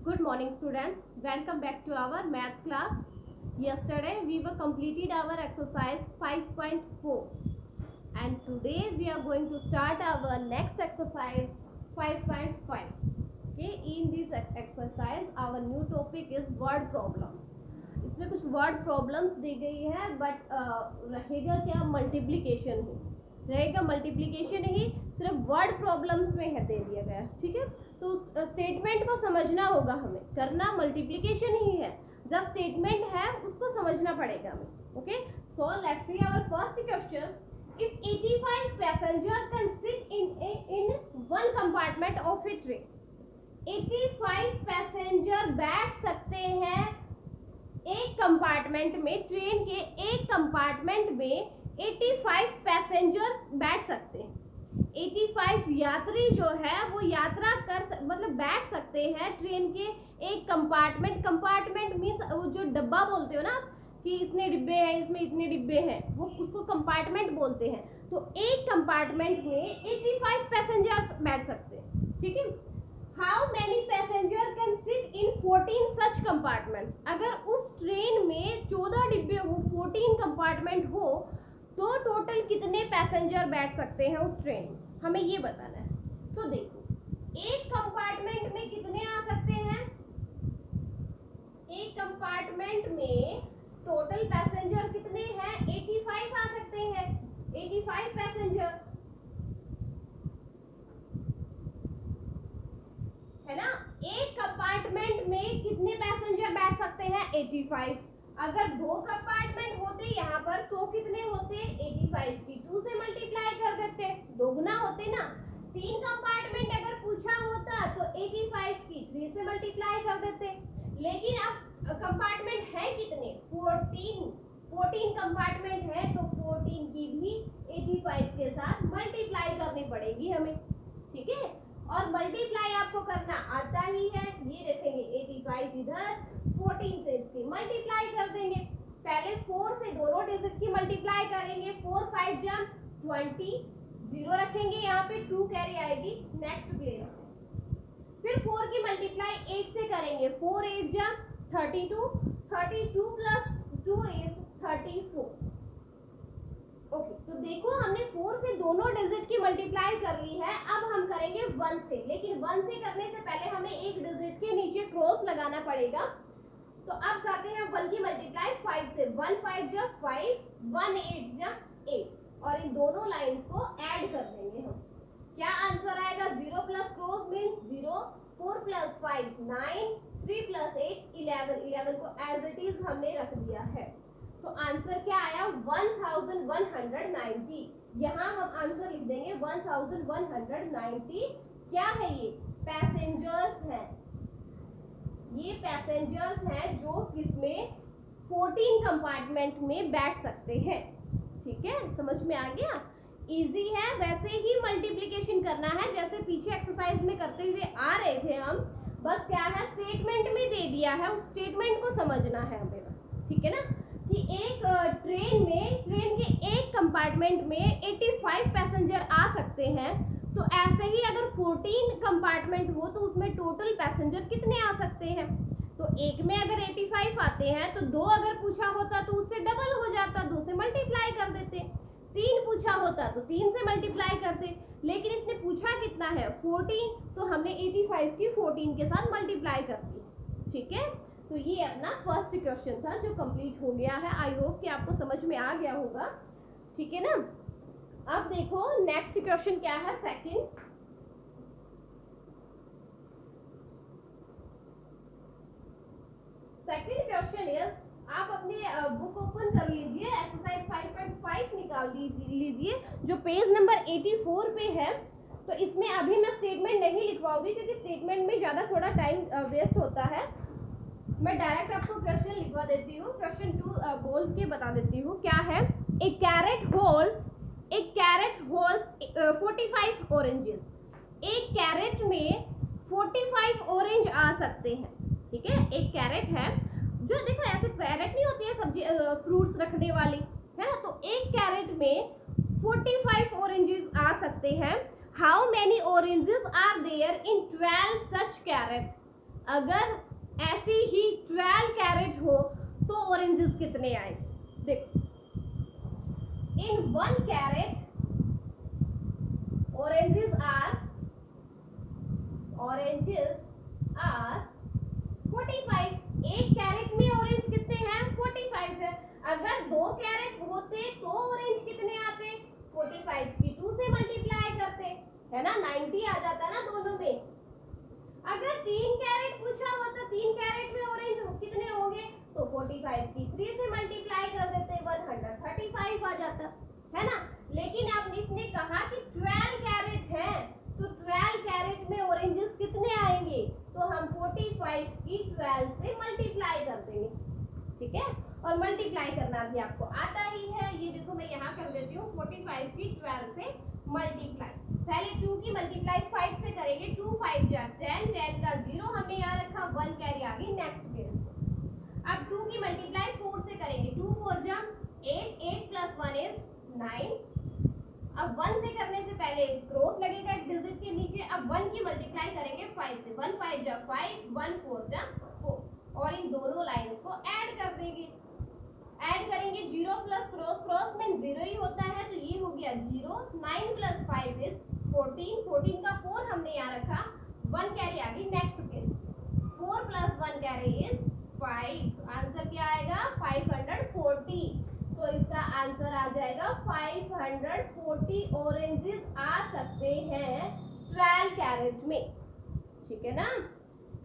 Good morning students, welcome back to our math class. Yesterday we were completed our exercise 5.4 and today we are going to start our next exercise 5.5. Okay, in this exercise our new topic is word problems. इसमें कुछ word problems दी गई है but रहेगा क्या multiplication ही रहेगा multiplication ही सिर्फ word problems में है दे दिया गया ठीक है। तो स्टेटमेंट को समझना होगा, हमें करना मल्टीप्लिकेशन ही है, जब स्टेटमेंट है उसको समझना पड़ेगा हमें। Okay, so let's see our first question. If 85 passengers can sit in one compartment of a train, 85 passenger बैठ सकते हैं एक कंपार्टमेंट में, ट्रेन के एक कंपार्टमेंट में 85 पैसेंजर बैठ सकते हैं। 85 यात्री जो है वो यात्रा मतलब बैठ सकते हैं ट्रेन के एक कंपार्टमेंट मीन्स वो जो डब्बा बोलते हो ना कि इतने डिब्बे हैं, इसमें इतने डिब्बे हैं, वो उसको कंपार्टमेंट बोलते हैं। तो एक कंपार्टमेंट में 85 पैसेंजर बैठ सकते हैं, ठीक है। How many passenger can sit in 14 such compartment. अगर उस ट्रेन में 14 डिब्बे हो, 14 कंपार्टमेंट हो, तो टोटल कितने पैसेंजर बैठ सकते हैं उस ट्रेन में, हमें ये बताना है। तो देखो, एक कंपार्टमेंट में कितने आ सकते हैं, एक कंपार्टमेंट में टोटल पैसेंजर कितने हैं, 85 आ सकते हैं, 85 पैसेंजर है ना। एक कंपार्टमेंट में कितने पैसेंजर बैठ सकते हैं, 85। अगर दो कंपार्टमेंट होते यहाँ पर तो कितने होते, 85 की 2 से मल्टीप्लाई कर देते, दो गुना होते ना। तीन कंपार्टमेंट अगर पूछा होता तो 85 की 3 से मल्टीप्लाई कर देते। लेकिन अब कंपार्टमेंट है कितने, 14 कंपार्टमेंट है, तो 14 की भी 85 के साथ मल्टीप्लाई करनी पड़ेगी हमें, ठीक है। और मल्टीप्लाई आपको करना आता ही है, ये रखेंगे 85 इधर, 14 से इसकी मल्टीप्लाई कर देंगे। पहले 4 से दोनों डिजिट की मल्टीप्लाई करेंगे, 4 5 जा 20, 0 रखेंगे यहाँ पे, 2 कैरी आएगी, नेक्स्ट प्लेस। फिर 4 की मल्टीप्लाई 8 से करेंगे, 4 8 जा 32, 32 प्लस 2 इज 34। ओके, तो देखो हमने 4 से दोनों डिजिट की मल्टीप्लाई कर ली है। अब हम करेंगे 1 से, लेकिन 1 से करने से पहले हमें एक डिजिट के नीचे क्रॉस लगाना पड़ेगा। तो अब करते हैं 1 की मल्टीप्लाई 5 से, 1 5 जा 5, 1 8 जा 8, और इन दोनों लाइंस को ऐड कर देंगे हम। क्या आंसर आएगा, 0 plus cross means 0, 4 plus 5 9, 3 plus 8 11, 11 को एज इट इज हमने रख दिया है। तो आंसर क्या आया, 1190। यहाँ हम आंसर लिख देंगे 1190। क्या है ये, पैसेंजर्स है, ये पैसेंजर्स हैं जो किसमें 14 कंपार्टमेंट में बैठ सकते हैं, ठीक है। समझ में आ गया, इजी है। वैसे ही मल्टीप्लिकेशन करना है जैसे पीछे एक्सरसाइज में करते हुए आ रहे थे हम, बस क्या है स्टेटमेंट में दे दिया है, उस स्टेटमेंट को समझना है हमें, ठीक है ना। कि एक ट्रेन के एक कंपार्टमेंट में 85 पैसेंजर आ सकते हैं, तो ऐसे ही अगर 14 कंपार्टमेंट हो तो उसमें टोटल पैसेंजर कितने आ सकते हैं। तो एक में अगर 85 आते हैं तो दो अगर पूछा होता तो उससे डबल हो जाता, 2 से मल्टीप्लाई कर देते। 3 पूछा होता तो 3 से मल्टीप्लाई करते, लेकिन इसने पूछा कितना है, 14, तो हमने 85 की 14 के साथ मल्टीप्लाई कर दी, ठीक है। तो ये अपना फर्स्ट क्वेश्चन था जो कंप्लीट हो गया है। आई होप कि आपको समझ में आ गया होगा, ठीक है ना। अब देखो नेक्स्ट क्वेश्चन क्या है, सेकंड क्वेश्चन इज, आप अपने बुक ओपन कर लीजिए, एक्सरसाइज 5.5 निकाल लीजिए जो पेज नंबर 84 पे है। तो इसमें अभी मैं स्टेटमेंट नहीं लिखवाऊंगी क्योंकि स्टेटमेंट में ज्यादा थोड़ा टाइम वेस्ट होता है। मैं डायरेक्ट आपको क्वेश्चन लिखवा देती हूँ, क्वेश्चन 2 बोल के बता देती हूँ क्या है। ए कैरेट होल्स 45 ऑरेंजेस। एक कैरेट में 45 ऑरेंज आ सकते हैं, ठीक है। एक कैरेट है, जो देखो ऐसे कैरेट नहीं होती है सब्जी फ्रूट्स रखने वाली, है ना। तो एक कैरेट में 45 ऑरेंजेस आ सकते हैं। How many oranges are there in 12 such crate. अगर ऐसी ही 12 कैरेट हो तो ऑरेंजेस कितने आए? देखो, इन 1 कैरेट ऑरेंजेस आर 45। एक कैरेट में ऑरेंज कितने हैं? 45 है। अगर 2 कैरेट होते तो ऑरेंज कितने आते? 45 की 2 से मल्टीप्लाई करते, है ना, 90 आ जाता ना दोनों में। अगर 3 कैरेट पूछा होता, 3 कैरेट में ऑरेंज कितने होंगे, तो 45 की 3 से मल्टीप्लाई कर देते, 135 आ जाता, है ना। लेकिन अब इसने कहा कि 12 कैरेट है, तो 12 कैरेट में ऑरेंजेस कितने आएंगे, तो हम 45 की 12 से मल्टीप्लाई कर देंगे, ठीक है। और मल्टीप्लाई करना भी आपको आता ही है। ये देखो मैं यहाँ कर देती हूँ, 45 की 12 से मल्टीप्लाई। पहले 2 की मल्टीप्लाई 5 से करेंगे, 2 5 जा 10, 10 का 0 हमने यहाँ रखा, 1 कैरी आ गई नेक्स्ट पेज। अब 2 की मल्टीप्लाई 4 से करेंगे, 2 4 जा 8, 8 प्लस 1 इज 9। अब 1 से करने से पहले क्रॉस लगेगा एक डिजिट के नीचे। अब 1 की मल्टीप्लाई करेंगे 5 से, 1 5 जा 5, 1 4 जा 4, और इन दोनों लाइंस को ऐड कर देंगे। ऐड करेंगे, 0 प्लस क्रॉस क्रॉस में 0 ही होता है, तो ये हो गया 0। 9 प्लस 5 इज 14, 14 का 4 हमने यहाँ रखा, 1 कैरी आ गई next page. 4 plus 1 carry is 5। Answer क्या आएगा? 540। तो इसका आंसर आ जाएगा 540 ऑरेंजेस आ सकते हैं 12 कैरेट में, ठीक है ना।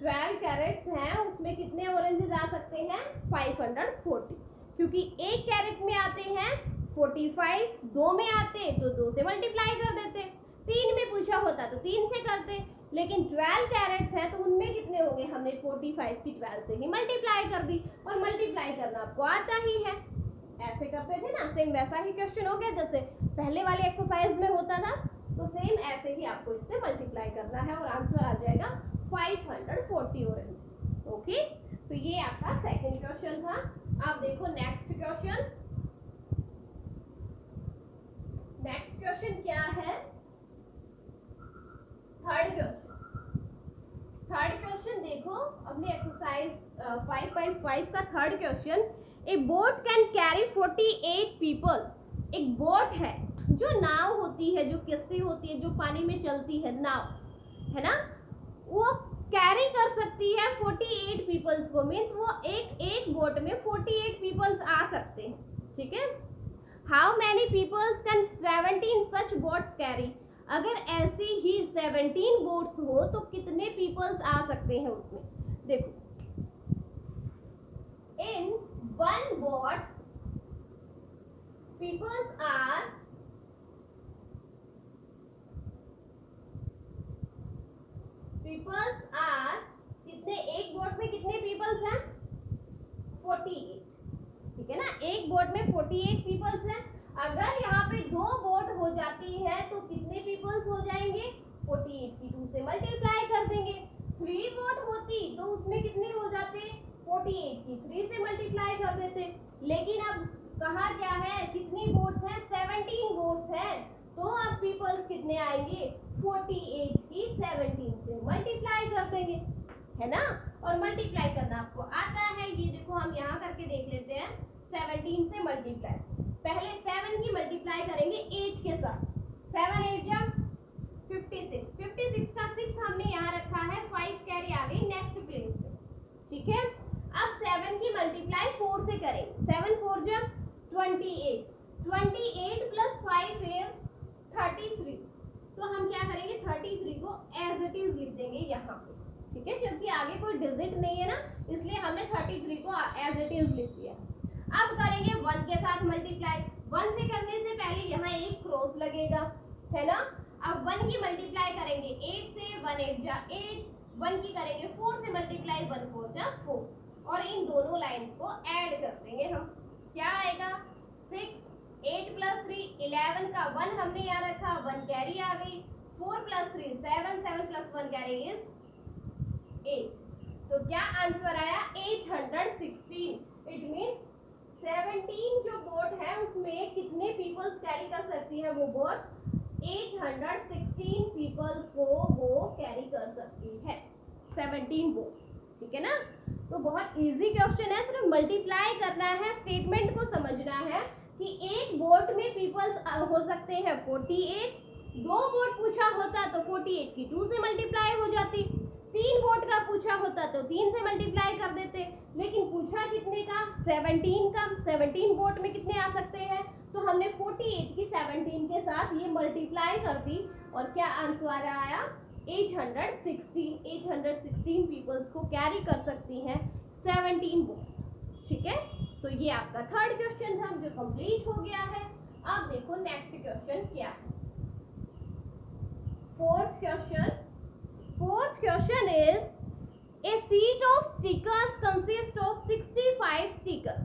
12 कैरेट्स हैं, उसमें कितने ऑरेंजेस आ सकते हैं? 540, क्योंकि एक कैरेट में आते हैं 45, 2 में आते तो 2 से मल्टीप्लाई कर देते, 3 में पूछा होता तो 3 से करते, लेकिन 12 कैरेट्स है तो उनमें कितने होंगे? हमने 45 की 12 से ही मल्टीप्लाई कर दी, और मल्टीप्लाई करना आपको आता ही है। ऐसे करते थे ना, सेम वैसा ही क्वेश्चन हो गया जैसे पहले वाले एक्सरसाइज में होता था, तो सेम ऐसे ही आपको इससे मल्टीप्लाई करना है और आंसर आ जाएगा 540 ऑरेंज। ओके, तो ये आपका सेकंड क्वेश्चन था। अब देखो नेक्स्ट क्वेश्चन। नेक्स्ट क्वेश्चन क्या है? Third question. थर्ड क्वेश्चन देखो, अपने एक्सरसाइज 5.5 का third question. A boat can carry 48 people. एक बोट है, जो नाव होती है, जो किश्ती होती है, जो पानी में चलती है, नाव, है ना, वो कैरी कर सकती है 48 पीपल्स को। मीन्स वो एक बोट में 48 पीपल्स आ सकते हैं, ठीक है। How many peoples can 17 such boats carry. अगर ऐसी ही 17 बोट्स हो तो कितने पीपल्स आ सकते हैं उसमें? देखो, in one boat peoples are कितने? एक बोट में कितने पीपल्स हैं? 48, ठीक है ना। एक बोट में 48 पीपल्स हैं। अगर यहाँ पे 2 बोट हो जाती है तो कितने पीपल्स हो जाएंगे? 48 की 2 से मल्टीप्लाई कर देंगे। 3 बोट होती तो उसमें कितने हो जाते? 48 की 3 से मल्टीप्लाई कर देते। लेकिन अब कहा क्या है, कितनी बोट्स हैं? 17 बोट्स हैं, तो अब पीपल्स कितने आएंगे? 48 की 17 से मल्टीप्लाई कर देंगे, है ना। और मल्टीप्लाई करना आपको आता है, ये देखो हम यहाँ करके देख लेते हैं। 17 से मल्टीप्लाई, पहले 7 की मल्टीप्लाई करेंगे 8 के साथ। 7 8 जा 56, 56 का 6 हमने यहाँ रखा है, 5 कैरी आ गई नेक्स्ट प्लेस पे, ठीक है। अब 7 की मल्टीप्लाई 4 से करेंगे, 7 4 जा 28, 28 प्लस 5 इज 33। तो हम क्या करेंगे, 33 को एज इट इज लिख देंगे यहाँ पे, ठीक है, क्योंकि आगे कोई डिजिट नहीं है ना, इसलिए हमने 33 को एज इट इज लिख दिया। अब करेंगे 1 के साथ मल्टीप्लाई। 1 से करने से पहले यहाँ एक क्रॉस लगेगा, है ना। अब 1 की मल्टीप्लाई करेंगे 8 से, 1 8 जा 8, 1 की करेंगे 4 से मल्टीप्लाई, 1 4 जा 4, और इन दोनों लाइंस को ऐड कर देंगे हम। क्या आएगा? 6, 8 प्लस 3 11 का 1 हमने यहाँ रखा, 1 कैरी आ गई। 4 प्लस 3 7, 7 प्लस 1 कैरी इज 8। तो क्या आंसर आया? 816। इट मीन 17 जो बोट है उसमें कितने पीपल्स कैरी कर सकती है वो बोट? 816 पीपल को वो कैरी कर सकती है, 17 बोट, ठीक है ना। तो बहुत इजी क्वेश्चन है, सिर्फ मल्टीप्लाई करना है, स्टेटमेंट को समझना है कि एक वोट में पीपल्स हो सकते हैं 48, 2 वोट पूछा होता तो 48 की 2 से मल्टीप्लाई हो जाती, 3 वोट का पूछा होता तो 3 से मल्टीप्लाई कर देते, लेकिन पूछा कितने का, 17 का। 17 वोट में कितने आ सकते हैं, तो हमने 48 की 17 के साथ ये मल्टीप्लाई कर दी और क्या आंसर आया, 816 पीपल्स को कैरी कर सकती हैं 17 वोट। ठीक है, तो ये आपका थर्ड क्वेश्चन था जो कंप्लीट हो गया है। अब देखो नेक्स्ट क्वेश्चन क्या है। Fourth question is a sheet of stickers consist of 65 sticker.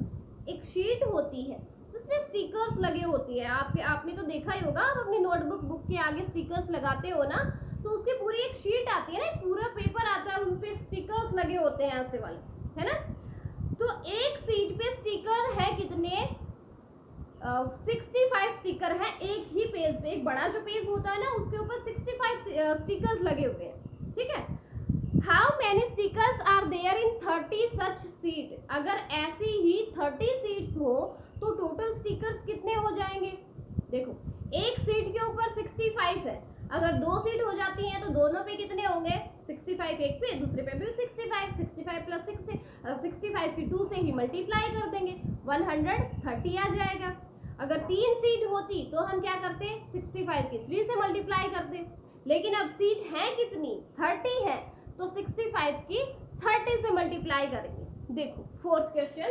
एक शीट होती है उसमें स्टिकर्स लगे होती है, आपने तो देखा ही होगा, आप अपनी नोटबुक बुक के आगे स्टिकर्स लगाते हो ना, तो उसकी पूरी एक शीट आती है ना, पूरा पेपर आता है, उन पे स्टिकर्स लगे होते हैं ऐसे वाले, है ना। तो एक शीट पे स्टिकर है कितने, 65 स्टिकर है एक ही पेज पे। एक बड़ा जो पेज होता है ना उसके ऊपर 65 स्टिकर्स लगे हुए हैं, ठीक है। How many stickers are there in 30 such seat. अगर ऐसी ही 30 सीट्स हो तो टोटल स्टिकर्स कितने हो जाएंगे। देखो एक सीट के ऊपर 65 है, अगर 2 सीट हो जाती हैं तो दोनों पे कितने होंगे, 65 एक पे, दूसरे पे भी 65 प्लस 65 की 2 से ही मल्टीप्लाई कर देंगे, 130 आ जाएगा। अगर 3 सीट होती तो हम क्या करते, 65 की 3 से मल्टीप्लाई करते, लेकिन अब सीट है कितनी, 30 है, तो 65 की 30 से मल्टीप्लाई करेंगे। देखो फोर्थ क्वेश्चन,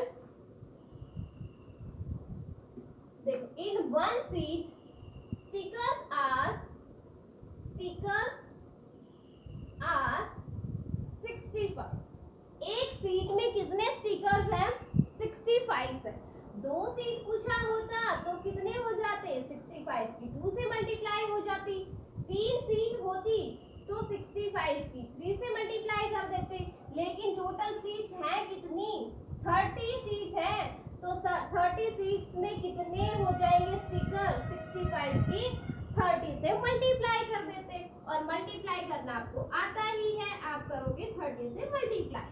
देखो इन 1 सीट स्टिकर्स आर 65। एक सीट में कितने स्टिकर्स हैं, 65 है। 2 सीट पूछा होता तो कितने हो जाते, 65 की 2 से मल्टीप्लाई हो जाती, 3 सीट होती तो 65 की 3 से मल्टीप्लाई कर देते, लेकिन टोटल सीट है कितनी, 30 सीट है, तो 30 सीट में कितने हो जाएंगे स्टिकर, 65 की 30 से मल्टीप्लाई कर देते, और मल्टीप्लाई करना आपको आता ही है, आप करोगे 30 से मल्टीप्लाई।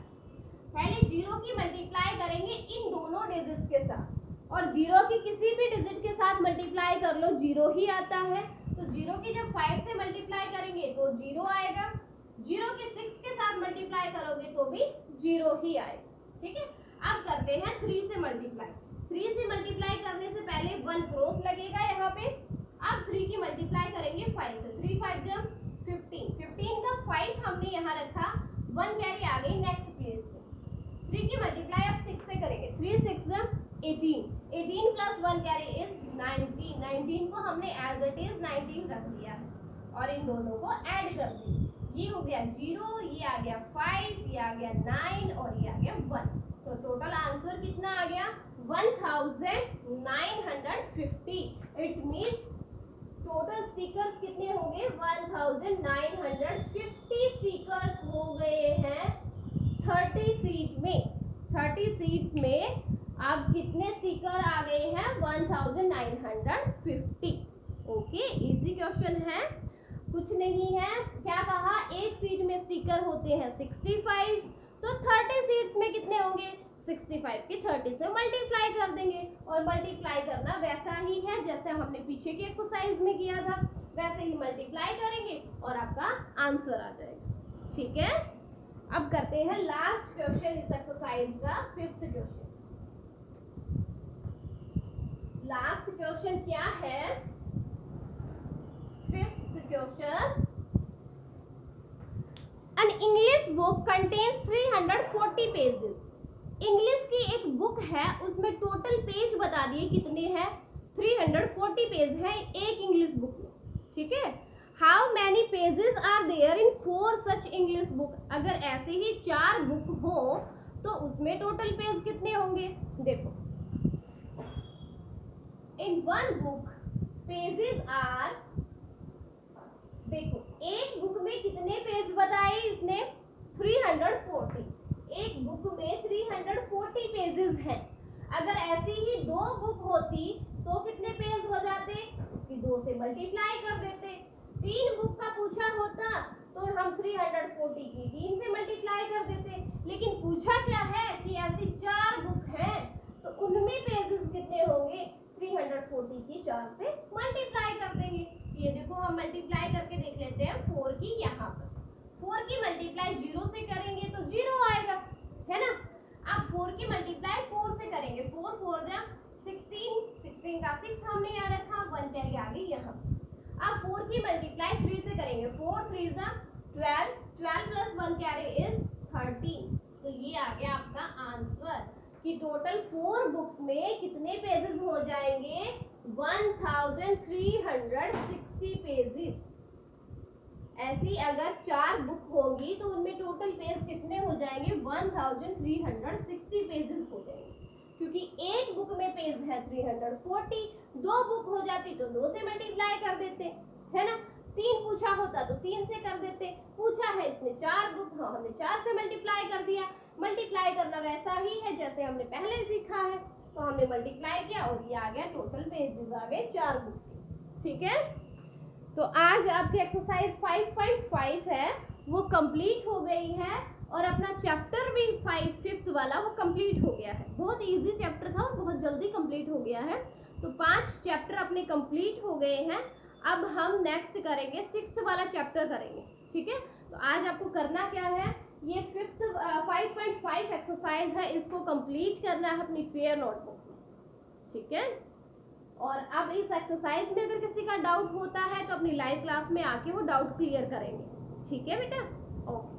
पहले 0 की मल्टीप्लाई करेंगे इन दोनों डिजिट्स के साथ, और 0 की किसी भी डिजिट के साथ मल्टीप्लाई कर लो 0 ही आता है, तो 0 की जब 5 से मल्टीप्लाई करेंगे तो 0 आएगा, 0 के 6 के साथ मल्टीप्लाई करोगे तो भी 0 ही आएगा। ठीक है, अब करते हैं 3 से मल्टीप्लाई। 3 से मल्टीप्लाई करने से पहले 1 क्रॉस लगेगा यहाँ पे। अब 3 की मल्टीप्लाई करेंगे 5 से, 3 5 जब 15, 15 का 5 हमने यहाँ रखा, 1 कैरी आ गई नेक्स्ट प्लेस पे। 3 की मल्टीप्लाई अब 6 से करेंगे, 3 6 जब 18, 18 प्लस 1 कैरी इज 19, 19 को हमने एज इट इज 19 रख दिया है, और इन दोनों को ऐड कर दिया, ये हो गया 0, ये आ गया 5, ये आ गया 9 और ये आ गया 1, तो टोटल आंसर कितना आ गया, 1950। इट मीन्स टोटल स्टिकर्स कितने होंगे, 1950 स्टिकर्स हो गए हैं 30 सीट में। 30 सीट में अब कितने स्टिकर आ गए हैं, 1950। ओके, इजी क्वेश्चन है, कुछ नहीं है। क्या कहा, एक सीट में स्टिकर होते हैं 65, तो 30 सीट्स में कितने होंगे, 65 की 30 से मल्टीप्लाई कर देंगे, और मल्टीप्लाई करना वैसा ही है जैसे हमने पीछे की एक्सरसाइज में किया था, वैसे ही मल्टीप्लाई करेंगे और आपका आंसर आ जाएगा। ठीक है, अब करते हैं लास्ट क्वेश्चन इस एक्सरसाइज का, 5th क्वेश्चन। लास्ट क्वेश्चन क्या है, 5th question, an English book contains 340 pages। English की एक बुक है, उसमें टोटल पेज बता दिए कितने हैं, 340 पेज है एक इंग्लिश बुक में। ठीक है, how many pages are there in 4 such English book. अगर ऐसे ही 4 बुक हो तो उसमें टोटल पेज कितने होंगे। देखो इन 1 बुक पेजेस आर, देखो एक बुक में कितने पेज बताए इसने, 340। एक बुक में 340 पेजेस हैं। अगर ऐसी ही 2 बुक होती तो कितने पेज हो जाते, कि 2 से मल्टीप्लाई कर देते। 3 बुक का पूछा होता तो हम 340 की 3 से मल्टीप्लाई कर देते, लेकिन 40 की 4 से मल्टीप्लाई कर देंगे। ये देखो हम मल्टीप्लाई करके देख लेते हैं 4 की यहाँ पर 4 की मल्टीप्लाई 0 से करेंगे तो 0 आएगा, है ना। अब 4 की मल्टीप्लाई 4 से करेंगे, 4 4 जा 16, 16 का 6 हमने यहाँ रखा, 1 कैरी आ गई यहाँ। अब 4 की मल्टीप्लाई 3 से करेंगे, 4 3 जा 12, 12 प्लस 1 कैरी इज 13। तो ये आ गया आपका आंसर कि टोटल 4 बुक्स में कितने पेजेस हो जाएंगे, 1360 पेजेस। ऐसी अगर 4 बुक होंगी तो उनमें टोटल पेज कितने हो जाएंगे, 1360 पेजेस हो जाएंगे। क्योंकि एक बुक में पेज है 340, 2 बुक हो जाती तो 2 से मल्टीप्लाई कर देते, है ना। 3 पूछा होता तो 3 से कर देते, पूछा है इसने 4 बुक, हाँ हमने 4 से मल्टीप्लाई कर दिया। मल्टीप्लाई करना वैसा ही है जैसे हमने पहले सीखा है, तो हमने मल्टीप्लाई किया और ये आ गया टोटल पेजेस आ गए 4 बुक के, ठीक है। तो आज आपकी एक्सरसाइज 5.5 है वो कंप्लीट हो गई है और अपना चैप्टर भी 5th वाला वो कंप्लीट हो गया है। बहुत इजी चैप्टर था और बहुत जल्दी कंप्लीट हो गया है। तो 5 चैप्टर अपने कंप्लीट हो गए हैं। अब हम नेक्स्ट करेंगे 6th वाला चैप्टर करेंगे, ठीक है। तो आज आपको करना क्या है, ये 5.5 एक्सरसाइज है, इसको कंप्लीट करना है अपनी फेयर नोटबुक में, ठीक है। और अब इस एक्सरसाइज में अगर किसी का डाउट होता है तो अपनी लाइव क्लास में आके वो डाउट क्लियर करेंगे, ठीक है बेटा। ओके।